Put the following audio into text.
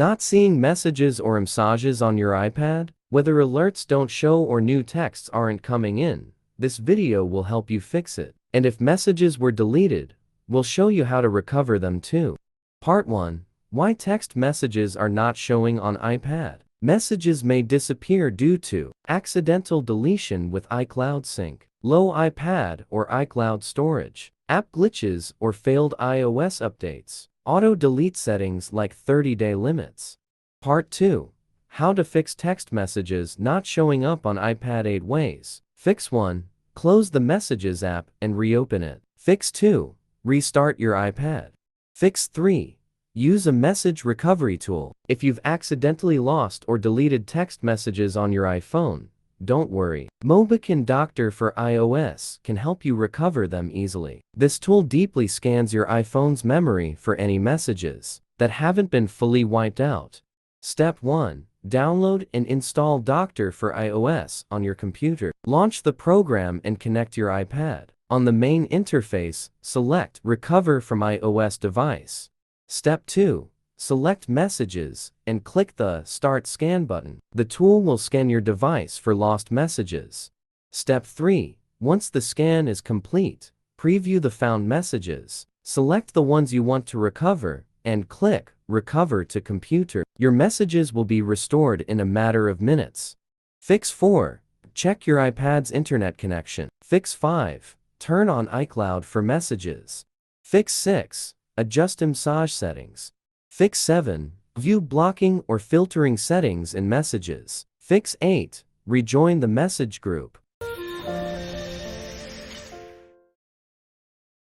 Not seeing messages or messages on your iPad? Whether alerts don't show or new texts aren't coming in, this video will help you fix it. And if messages were deleted, we'll show you how to recover them too. Part 1. Why text messages are not showing on iPad. Messages may disappear due to accidental deletion with iCloud sync, low iPad or iCloud storage, app glitches or failed iOS updates, auto-delete settings like 30-day limits. Part 2. How to fix text messages not showing up on iPad 8 ways. Fix 1. Close the Messages app and reopen it. Fix 2. Restart your iPad. Fix 3. Use a message recovery tool. If you've accidentally lost or deleted text messages on your iPhone, don't worry. Mobican Doctor for iOS can help you recover them easily. This tool deeply scans your iPhone's memory for any messages that haven't been fully wiped out. Step 1. Download and install Doctor for iOS on your computer. Launch the program and connect your iPad. On the main interface, select Recover from iOS device. Step 2. Select Messages and click the Start Scan button. The tool will scan your device for lost messages. Step 3. Once the scan is complete, preview the found messages. Select the ones you want to recover and click Recover to Computer. Your messages will be restored in a matter of minutes. Fix 4. Check your iPad's internet connection. Fix 5. Turn on iCloud for messages. Fix 6. Adjust message settings. Fix 7. View blocking or filtering settings in messages. Fix 8. Rejoin the message group.